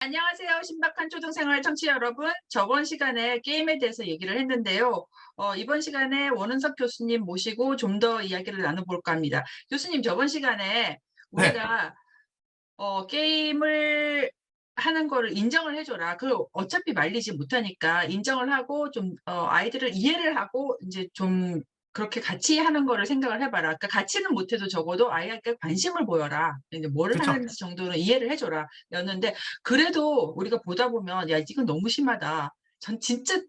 안녕하세요. 신박한 초등생활 청취자 여러분. 저번 시간에 게임에 대해서 얘기를 했는데요. 이번 시간에 원은석 교수님 모시고 좀 더 이야기를 나눠볼까 합니다. 교수님, 저번 시간에 네, 우리가 게임을 하는 거를 인정을 해줘라. 그 어차피 말리지 못하니까 인정을 하고 좀 아이들을 이해를 하고 이제 좀 그렇게 같이 하는 거를 생각을 해봐라. 그러니까 같이는 못해도 적어도 아이에게 관심을 보여라. 이제 뭐를 그렇죠. 하는지 정도는 이해를 해줘라. 였는데 그래도 우리가 보다 보면 야, 이건 너무 심하다. 전 진짜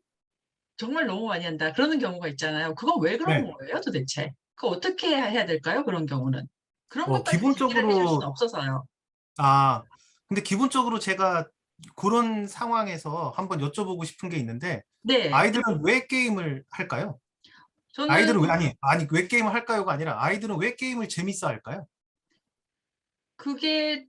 정말 너무 많이 한다. 그러는 경우가 있잖아요. 그건 왜 그런 네, 거예요, 도대체? 그 어떻게 해야 될까요? 그런 경우는. 그런 것까지 얘기를 해줄 수는 기본적으로, 없어서요. 아, 근데 기본적으로 제가 그런 상황에서 한번 여쭤보고 싶은 게 있는데, 네. 아이들은 왜 게임을 할까요? 저는 아이들은 왜, 왜 게임을 할까요가 아니라, 아이들은 왜 게임을 재밌어 할까요? 그게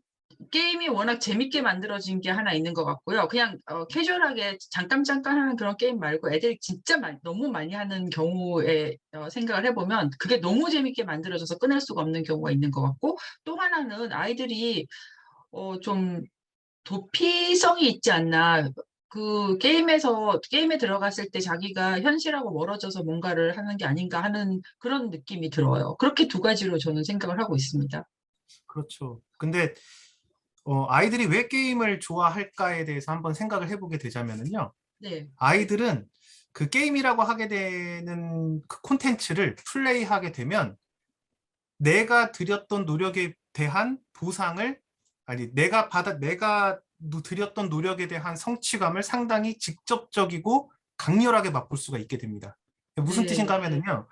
게임이 워낙 재밌게 만들어진 게 하나 있는 것 같고요. 그냥 캐주얼하게 잠깐 하는 그런 게임 말고 애들이 진짜 너무 많이 하는 경우에 생각을 해보면 그게 너무 재밌게 만들어져서 끊을 수가 없는 경우가 있는 것 같고, 또 하나는 아이들이 좀 도피성이 있지 않나. 그 게임에 들어갔을 때 자기가 현실하고 멀어져서 뭔가를 하는 게 아닌가 하는 그런 느낌이 들어요. 그렇게 두 가지로 저는 생각을 하고 있습니다. 그렇죠. 근데, 아이들이 왜 게임을 좋아할까에 대해서 한번 생각을 해보게 되자면은요, 네. 아이들은 그 게임이라고 하게 되는 그 콘텐츠를 플레이하게 되면 내가 들였던 노력에 대한 보상을 내가 들였던 노력에 대한 성취감을 상당히 직접적이고 강렬하게 맛볼 수가 있게 됩니다. 무슨 네. 뜻인가 하면은요,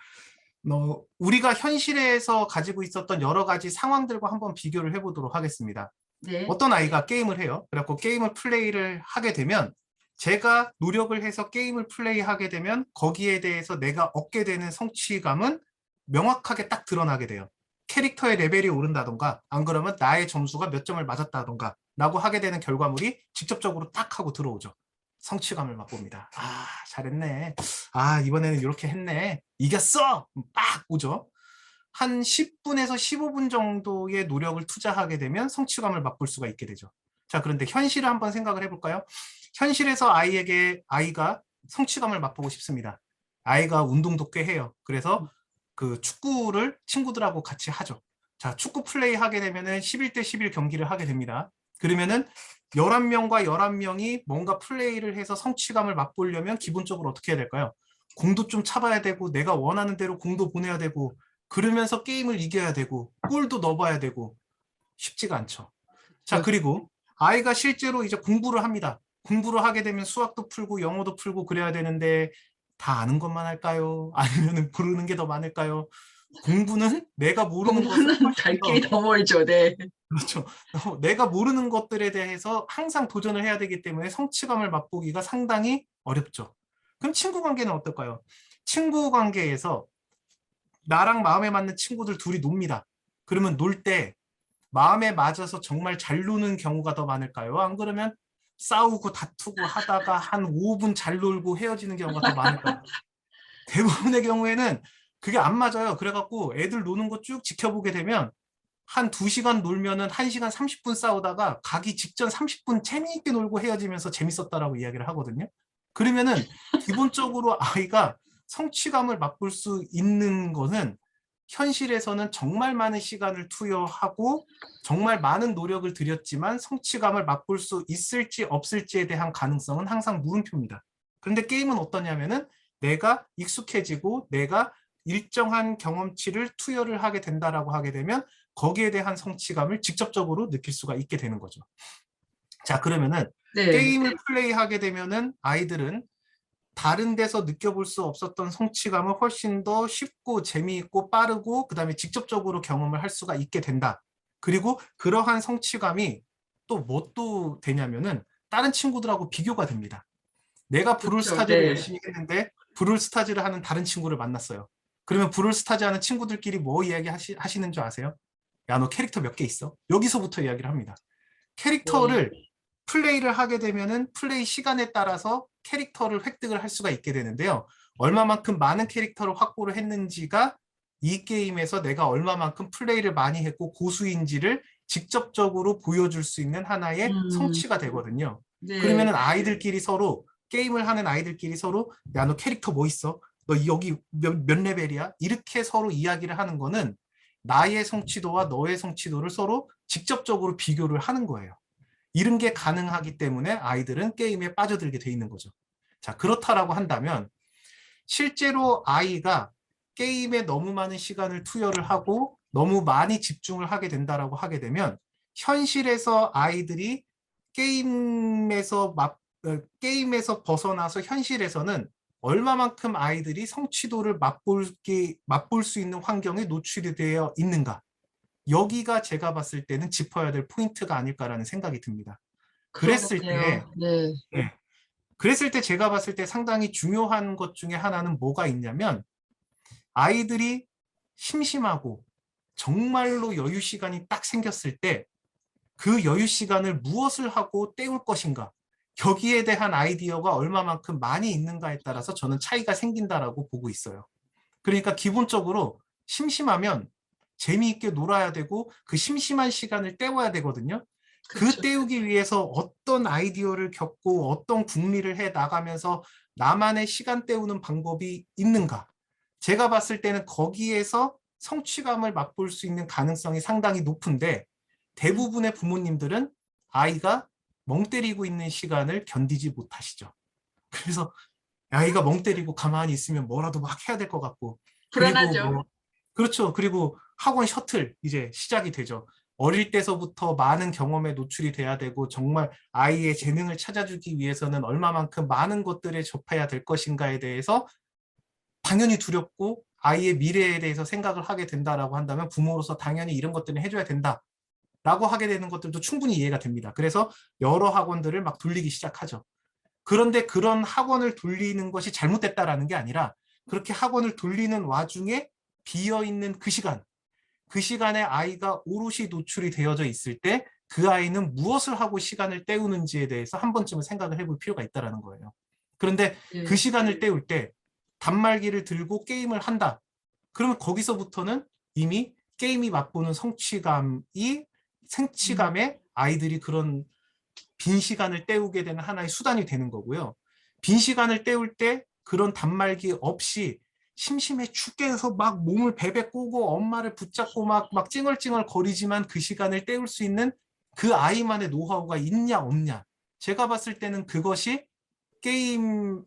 우리가 현실에서 가지고 있었던 여러 가지 상황들과 한번 비교를 해보도록 하겠습니다. 네. 어떤 아이가 게임을 해요. 그래갖고 게임을 플레이를 하게 되면 제가 노력을 해서 게임을 플레이하게 되면 거기에 대해서 내가 얻게 되는 성취감은 명확하게 딱 드러나게 돼요. 캐릭터의 레벨이 오른다던가 안 그러면 나의 점수가 몇 점을 맞았다던가 라고 하게 되는 결과물이 직접적으로 딱 하고 들어오죠. 성취감을 맛봅니다. 아, 잘했네. 아, 이번에는 이렇게 했네. 이겼어! 빡 오죠. 한 10분에서 15분 정도의 노력을 투자하게 되면 성취감을 맛볼 수가 있게 되죠. 자, 그런데 현실을 한번 생각을 해볼까요? 현실에서 아이가 성취감을 맛보고 싶습니다. 아이가 운동도 꽤 해요. 그래서 그 축구를 친구들하고 같이 하죠. 자, 축구 플레이 하게 되면은 11대 11 경기를 하게 됩니다. 그러면은 11명과 11명이 뭔가 플레이를 해서 성취감을 맛보려면 기본적으로 어떻게 해야 될까요? 공도 좀 차봐야 되고 내가 원하는 대로 공도 보내야 되고 그러면서 게임을 이겨야 되고 골도 넣어봐야 되고 쉽지가 않죠. 자, 저, 그리고 아이가 실제로 이제 공부를 합니다. 공부를 하게 되면 수학도 풀고 영어도 풀고 그래야 되는데 다 아는 것만 할까요? 아니면 모르는 게 더 많을까요? 공부는 내가 모르는 것을 공부는 훨씬 갈 길이 더 더 멀죠. 네. 그렇죠. 내가 모르는 것들에 대해서 항상 도전을 해야 되기 때문에 성취감을 맛보기가 상당히 어렵죠. 그럼 친구 관계는 어떨까요? 친구 관계에서 나랑 마음에 맞는 친구들 둘이 놉니다. 그러면 놀 때 마음에 맞아서 정말 잘 노는 경우가 더 많을까요? 안 그러면 싸우고 다투고 하다가 한 5분 잘 놀고 헤어지는 경우가 더 많을까요? 대부분의 경우에는 그게 안 맞아요. 그래갖고 애들 노는 거 쭉 지켜보게 되면 한 2시간 놀면은 1시간 30분 싸우다가 가기 직전 30분 재미있게 놀고 헤어지면서 재밌었다라고 이야기를 하거든요. 그러면은 기본적으로 아이가 성취감을 맛볼 수 있는 거는 현실에서는 정말 많은 시간을 투여하고 정말 많은 노력을 들였지만 성취감을 맛볼 수 있을지 없을지에 대한 가능성은 항상 물음표입니다. 그런데 게임은 어떠냐면은 내가 익숙해지고 내가 일정한 경험치를 투여를 하게 된다라고 하게 되면 거기에 대한 성취감을 직접적으로 느낄 수가 있게 되는 거죠. 자, 그러면은 네. 게임을 플레이하게 되면은 아이들은 다른 데서 느껴볼 수 없었던 성취감을 훨씬 더 쉽고 재미있고 빠르고 그다음에 직접적으로 경험을 할 수가 있게 된다. 그리고 그러한 성취감이 또 뭣도 되냐면은 다른 친구들하고 비교가 됩니다. 내가 그렇죠. 브롤스타즈를 네. 열심히 했는데 브롤스타즈를 하는 다른 친구를 만났어요. 그러면 브롤스타즈 하는 친구들끼리 뭐 이야기 하시는 줄 아세요? 야, 너 캐릭터 몇 개 있어? 여기서부터 이야기를 합니다. 네. 캐릭터를 플레이를 하게 되면은 플레이 시간에 따라서 캐릭터를 획득을 할 수가 있게 되는데요. 얼마만큼 많은 캐릭터를 확보를 했는지가 이 게임에서 내가 얼마만큼 플레이를 많이 했고 고수인지를 직접적으로 보여줄 수 있는 하나의 음, 성취가 되거든요. 네. 그러면은 아이들끼리 서로 게임을 하는 아이들끼리 서로 야, 너 캐릭터 뭐 있어? 너 여기 몇 레벨이야? 이렇게 서로 이야기를 하는 거는 나의 성취도와 너의 성취도를 서로 직접적으로 비교를 하는 거예요. 이런 게 가능하기 때문에 아이들은 게임에 빠져들게 돼 있는 거죠. 자, 그렇다라고 한다면 실제로 아이가 게임에 너무 많은 시간을 투여를 하고 너무 많이 집중을 하게 된다라고 하게 되면 현실에서 아이들이 게임에서 게임에서 벗어나서 현실에서는 얼마만큼 아이들이 성취도를 맛볼 수 있는 환경에 노출이 되어 있는가. 여기가 제가 봤을 때는 짚어야 될 포인트가 아닐까라는 생각이 듭니다. 그랬을 때, 그러겠네요. 네. 네. 그랬을 때 제가 봤을 때 상당히 중요한 것 중에 하나는 뭐가 있냐면 아이들이 심심하고 정말로 여유 시간이 딱 생겼을 때 그 여유 시간을 무엇을 하고 때울 것인가 여기에 대한 아이디어가 얼마만큼 많이 있는가에 따라서 저는 차이가 생긴다라고 보고 있어요. 그러니까 기본적으로 심심하면 재미있게 놀아야 되고 그 심심한 시간을 때워야 되거든요. 그 그렇죠. 때우기 위해서 어떤 아이디어를 겪고 어떤 궁리를 해 나가면서 나만의 시간 때우는 방법이 있는가? 제가 봤을 때는 거기에서 성취감을 맛볼 수 있는 가능성이 상당히 높은데 음, 대부분의 부모님들은 아이가 멍 때리고 있는 시간을 견디지 못하시죠. 그래서 아이가 멍 때리고 가만히 있으면 뭐라도 막 해야 될 것 같고 그리고 불안하죠. 뭐 그렇죠. 그리고 학원 셔틀 이제 시작이 되죠. 어릴 때서부터 많은 경험에 노출이 돼야 되고 정말 아이의 재능을 찾아주기 위해서는 얼마만큼 많은 것들에 접해야 될 것인가에 대해서 당연히 두렵고 아이의 미래에 대해서 생각을 하게 된다라고 한다면 부모로서 당연히 이런 것들은 해줘야 된다라고 하게 되는 것들도 충분히 이해가 됩니다. 그래서 여러 학원들을 막 돌리기 시작하죠. 그런데 그런 학원을 돌리는 것이 잘못됐다라는 게 아니라 그렇게 학원을 돌리는 와중에 비어있는 그 시간에 아이가 오롯이 노출이 되어져 있을 때 그 아이는 무엇을 하고 시간을 때우는지에 대해서 한 번쯤은 생각을 해볼 필요가 있다는 거예요. 그런데 그 네. 시간을 때울 때 단말기를 들고 게임을 한다. 그러면 거기서부터는 이미 게임이 맛보는 음, 성취감에 아이들이 그런 빈 시간을 때우게 되는 하나의 수단이 되는 거고요. 빈 시간을 때울 때 그런 단말기 없이 심심해 죽겠어서 막 몸을 베베 꼬고 엄마를 붙잡고 막 찡얼찡얼 거리지만 그 시간을 때울 수 있는 그 아이만의 노하우가 있냐 없냐. 제가 봤을 때는 그것이 게임,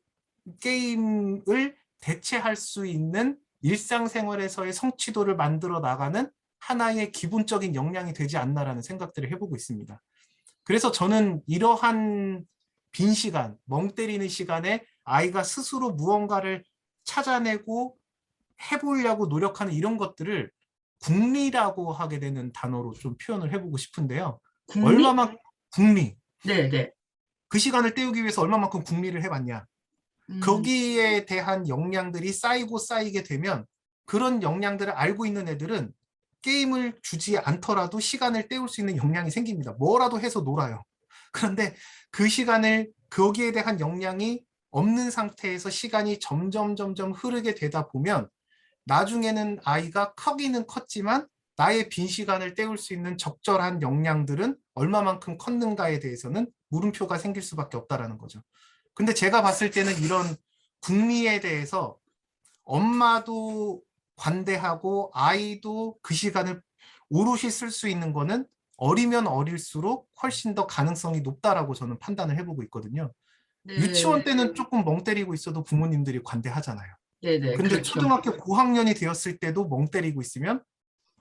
게임을 대체할 수 있는 일상생활에서의 성취도를 만들어 나가는 하나의 기본적인 역량이 되지 않나라는 생각들을 해보고 있습니다. 그래서 저는 이러한 빈 시간, 멍 때리는 시간에 아이가 스스로 무언가를 찾아내고 해보려고 노력하는 이런 것들을 궁리라고 하게 되는 단어로 좀 표현을 해보고 싶은데요. 국리? 얼마만큼 궁리, 네, 네. 그 시간을 때우기 위해서 얼마만큼 궁리를 해봤냐. 음, 거기에 대한 역량들이 쌓이고 쌓이게 되면 그런 역량들을 알고 있는 애들은 게임을 주지 않더라도 시간을 때울 수 있는 역량이 생깁니다. 뭐라도 해서 놀아요. 그런데 그 시간을 거기에 대한 역량이 없는 상태에서 시간이 점점 흐르게 되다 보면 나중에는 아이가 크기는 컸지만 나의 빈 시간을 때울 수 있는 적절한 역량들은 얼마만큼 컸는가에 대해서는 물음표가 생길 수밖에 없다라는 거죠. 근데 제가 봤을 때는 이런 궁리에 대해서 엄마도 관대하고 아이도 그 시간을 오롯이 쓸 수 있는 거는 어리면 어릴수록 훨씬 더 가능성이 높다라고 저는 판단을 해보고 있거든요. 유치원 네, 때는 조금 멍 때리고 있어도 부모님들이 관대하잖아요. 네, 네. 근데 그렇죠. 초등학교 고학년이 되었을 때도 멍 때리고 있으면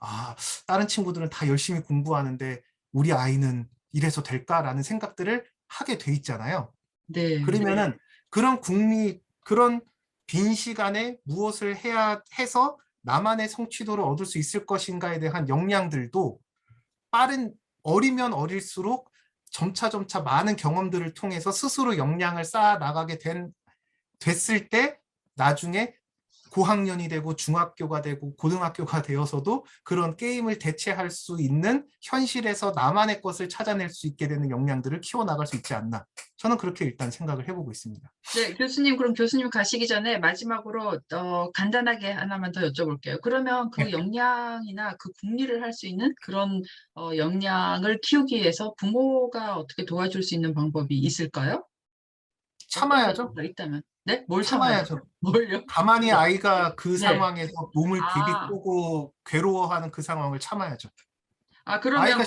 아, 다른 친구들은 다 열심히 공부하는데 우리 아이는 이래서 될까라는 생각들을 하게 돼 있잖아요. 네, 그러면은 그런 빈 시간에 무엇을 해야 해서 나만의 성취도를 얻을 수 있을 것인가에 대한 역량들도 빠른 어리면 어릴수록 점차 많은 경험들을 통해서 스스로 역량을 쌓아 나가게 됐을 때 나중에 고학년이 되고 중학교가 되고 고등학교가 되어서도 그런 게임을 대체할 수 있는 현실에서 나만의 것을 찾아낼 수 있게 되는 역량들을 키워나갈 수 있지 않나 저는 그렇게 일단 생각을 해보고 있습니다. 네, 교수님, 그럼 교수님 가시기 전에 마지막으로 간단하게 하나만 더 여쭤볼게요. 그러면 그 네. 역량이나 그 궁리를 할 수 있는 그런 역량을 키우기 위해서 부모가 어떻게 도와줄 수 있는 방법이 있을까요? 어떤 참아야죠. 메리트가 있다면? 네? 뭘 참아야죠? 참아야죠. 뭘요? 가만히 아이가 그 네. 상황에서 몸을 아, 비비꼬고 괴로워하는 그 상황을 참아야죠. 아이가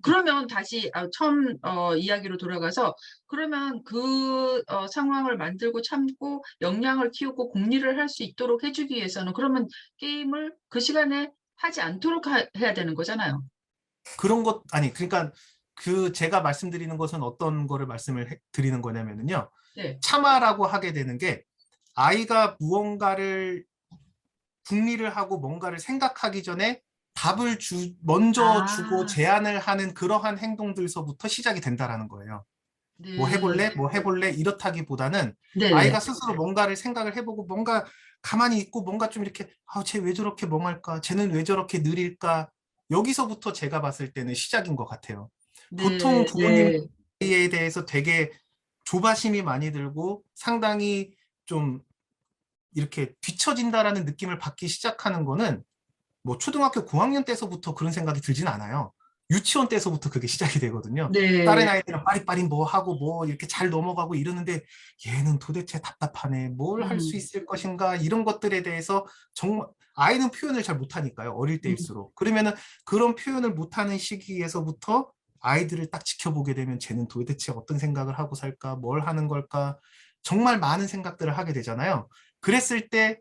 그러면 다시 처음 이야기로 돌아가서 그러면 그 상황을 만들고 참고 역량을 키우고 공리를 할 수 있도록 해주기 위해서는 그러면 게임을 그 시간에 하지 않도록 해야 되는 거잖아요. 그런 것 아니 그러니까 그 제가 말씀드리는 것은 어떤 거를 말씀을 드리는 거냐면요. 네. 참아라고 하게 되는 게 아이가 무언가를 궁리를 하고 뭔가를 생각하기 전에 답을 먼저 주고 아, 제안을 하는 그러한 행동들서부터 시작이 된다라는 거예요. 뭐 네. 해볼래? 뭐 해볼래? 이렇다기보다는 네네. 아이가 스스로 뭔가를 생각을 해보고 뭔가 가만히 있고 뭔가 좀 이렇게 쟤 왜 저렇게 멍할까? 쟤는 왜 저렇게 느릴까? 여기서부터 제가 봤을 때는 시작인 것 같아요. 보통 네, 부모님에 네. 대해서 되게 조바심이 많이 들고 상당히 좀 이렇게 뒤처진다라는 느낌을 받기 시작하는 거는 뭐 초등학교 고학년 때서부터 그런 생각이 들진 않아요. 유치원 때서부터 그게 시작이 되거든요. 다른 네. 아이들은 빠리빠리 뭐 하고 뭐 이렇게 잘 넘어가고 이러는데 얘는 도대체 답답하네. 뭘 할 수 음, 있을 것인가 이런 것들에 대해서 정말 아이는 표현을 잘 못하니까요. 어릴 음. 때일수록. 그러면은 그런 표현을 못하는 시기에서부터 아이들을 딱 지켜보게 되면 쟤는 도대체 어떤 생각을 하고 살까? 뭘 하는 걸까? 정말 많은 생각들을 하게 되잖아요. 그랬을 때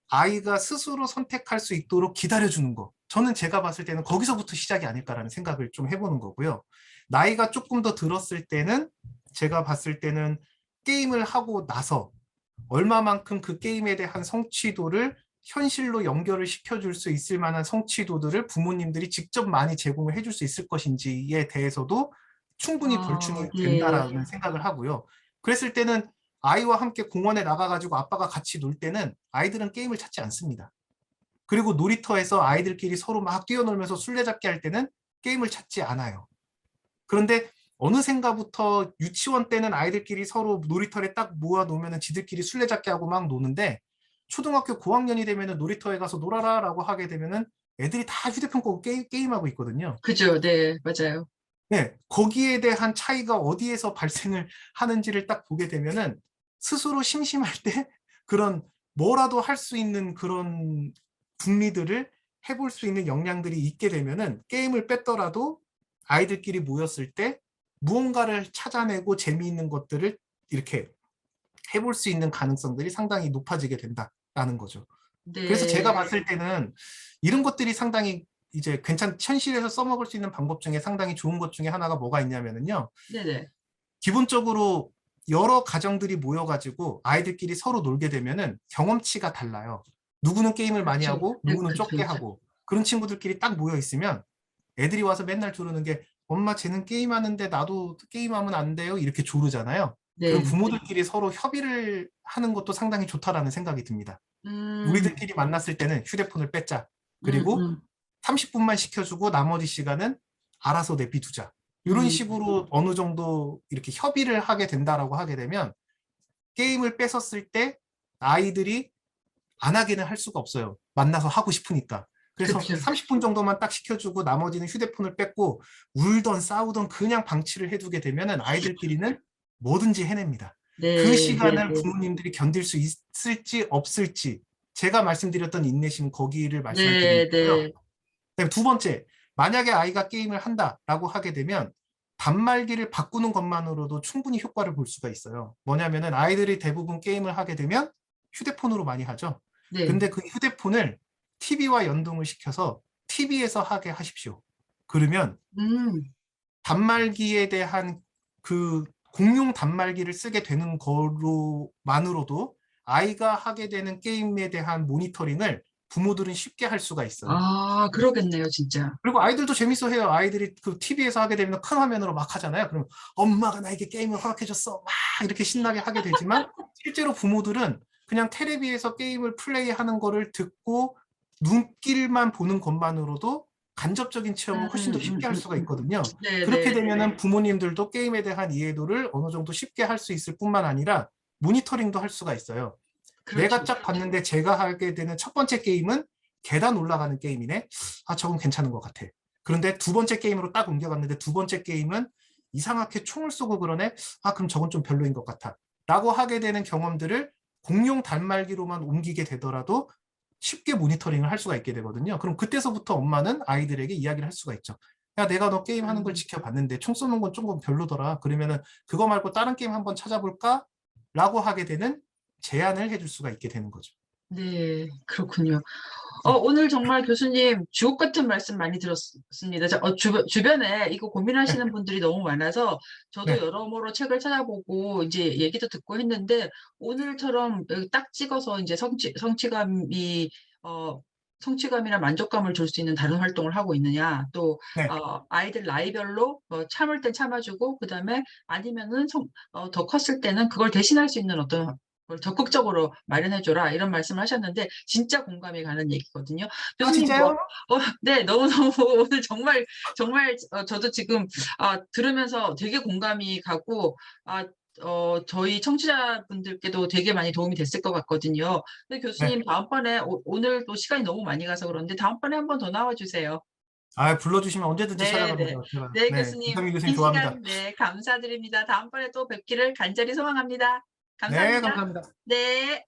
아이가 스스로 선택할 수 있도록 기다려주는 거. 저는 제가 봤을 때는 거기서부터 시작이 아닐까라는 생각을 좀 해보는 거고요. 나이가 조금 더 들었을 때는 제가 봤을 때는 게임을 하고 나서 얼마만큼 그 게임에 대한 성취도를 현실로 연결을 시켜줄 수 있을 만한 성취도들을 부모님들이 직접 많이 제공을 해줄 수 있을 것인지에 대해서도 충분히 아, 벌충이 네. 된다라는 생각을 하고요. 그랬을 때는 아이와 함께 공원에 나가가지고 아빠가 같이 놀 때는 아이들은 게임을 찾지 않습니다. 그리고 놀이터에서 아이들끼리 서로 막 뛰어놀면서 술래잡기 할 때는 게임을 찾지 않아요. 그런데 어느샌가부터 유치원 때는 아이들끼리 서로 놀이터에 딱 모아 놓으면 지들끼리 술래잡기 하고 막 노는데 초등학교 고학년이 되면 놀이터에 가서 놀아라라고 하게 되면은 애들이 다 휴대폰 끄고 게임하고 있거든요. 그죠. 네, 맞아요. 네, 거기에 대한 차이가 어디에서 발생을 하는지를 딱 보게 되면은 스스로 심심할 때 그런 뭐라도 할 수 있는 그런 궁리들을 해볼 수 있는 역량들이 있게 되면은 게임을 뺐더라도 아이들끼리 모였을 때 무언가를 찾아내고 재미있는 것들을 이렇게 해볼 수 있는 가능성들이 상당히 높아지게 된다라는 거죠. 그래서 제가 네. 봤을 때는 이런 것들이 상당히 이제 현실에서 써먹을 수 있는 방법 중에 상당히 좋은 것 중에 하나가 뭐가 있냐면요. 네네. 기본적으로 여러 가정들이 모여가지고 아이들끼리 서로 놀게 되면은 경험치가 달라요. 누구는 게임을 많이 그렇죠. 하고 네, 누구는 그렇죠. 적게 하고 그런 친구들끼리 딱 모여 있으면 애들이 와서 맨날 조르는 게 엄마 쟤는 게임하는데 나도 게임하면 안 돼요? 이렇게 조르잖아요. 그럼 네. 부모들끼리 서로 협의를 하는 것도 상당히 좋다라는 생각이 듭니다. 음, 우리들끼리 만났을 때는 휴대폰을 뺐자. 음, 그리고 음, 30분만 시켜주고 나머지 시간은 알아서 내비두자. 이런 음. 식으로 어느 정도 이렇게 협의를 하게 된다라고 하게 되면 게임을 뺏었을 때 아이들이 안 하기는 할 수가 없어요. 만나서 하고 싶으니까. 그래서 그렇죠. 30분 정도만 딱 시켜주고 나머지는 휴대폰을 뺏고 울던 싸우던 그냥 방치를 해두게 되면은 아이들끼리는 뭐든지 해냅니다. 그 네, 네, 시간을 네. 부모님들이 견딜 수 있을지 없을지 제가 말씀드렸던 인내심 거기를 말씀을 드리는 네, 거고요. 네. 그다음에 두 번째, 만약에 아이가 게임을 한다라고 하게 되면 단말기를 바꾸는 것만으로도 충분히 효과를 볼 수가 있어요. 뭐냐면은 아이들이 대부분 게임을 하게 되면 휴대폰으로 많이 하죠. 네. 근데 그 휴대폰을 TV와 연동을 시켜서 TV에서 하게 하십시오. 그러면 음, 단말기에 대한 그 공용 단말기를 쓰게 되는 거로만으로도 아이가 하게 되는 게임에 대한 모니터링을 부모들은 쉽게 할 수가 있어요. 아, 그러겠네요, 진짜. 그리고 아이들도 재밌어 해요. 아이들이 그 TV에서 하게 되면 큰 화면으로 막 하잖아요. 그러면 엄마가 나에게 게임을 허락해줬어. 막 이렇게 신나게 하게 되지만 실제로 부모들은 그냥 테레비에서 게임을 플레이하는 거를 듣고 눈길만 보는 것만으로도 간접적인 체험을 훨씬 더 쉽게 할 수가 있거든요. 네, 그렇게 네. 되면은 부모님들도 게임에 대한 이해도를 어느 정도 쉽게 할 수 있을 뿐만 아니라 모니터링도 할 수가 있어요. 내가 그렇죠. 쫙 봤는데 제가 하게 되는 첫 번째 게임은 계단 올라가는 게임이네. 아, 저건 괜찮은 것 같아. 그런데 두 번째 게임으로 딱 옮겨갔는데 두 번째 게임은 이상하게 총을 쏘고 그러네. 아, 그럼 저건 좀 별로인 것 같아. 라고 하게 되는 경험들을 공용 단말기로만 옮기게 되더라도 쉽게 모니터링을 할 수가 있게 되거든요. 그럼 그때서부터 엄마는 아이들에게 이야기를 할 수가 있죠. 야, 내가 너 게임하는 걸 지켜봤는데 총 쏘는 건 조금 별로더라. 그러면은 그거 말고 다른 게임 한번 찾아볼까? 라고 하게 되는 제안을 해줄 수가 있게 되는 거죠. 네, 그렇군요. 네, 오늘 정말 교수님 주옥 같은 말씀 많이 들었습니다. 주변에 이거 네, 고민하시는 분들이 너무 많아서 저도 네, 여러모로 책을 찾아보고 이제 얘기도 듣고 했는데 오늘처럼 여기 딱 찍어서 이제 어, 성취감이나 만족감을 줄 수 있는 다른 활동을 하고 있느냐, 또 네. 아이들 나이별로 참을 땐 참아주고 그다음에 아니면은 더 컸을 때는 그걸 대신할 수 있는 어떤 걸 적극적으로 마련해줘라 이런 말씀을 하셨는데 진짜 공감이 가는 얘기거든요. 아, 교수님 진짜요? 네, 너무너무 오늘 정말 저도 지금 들으면서 되게 공감이 가고 저희 청취자분들께도 되게 많이 도움이 됐을 것 같거든요. 근데 네. 교수님 다음번에 오늘도 시간이 너무 많이 가서 그런데 다음번에 한번 더 나와 주세요. 아, 불러주시면 언제든지 네, 찾아갑니다. 네. 제가. 네, 네, 교수님. 이상민 교수님 긴 좋아합니다. 시간 네, 감사드립니다. 다음번에 또 뵙기를 간절히 소망합니다. 네, 감사합니다. 감사합니다. 네.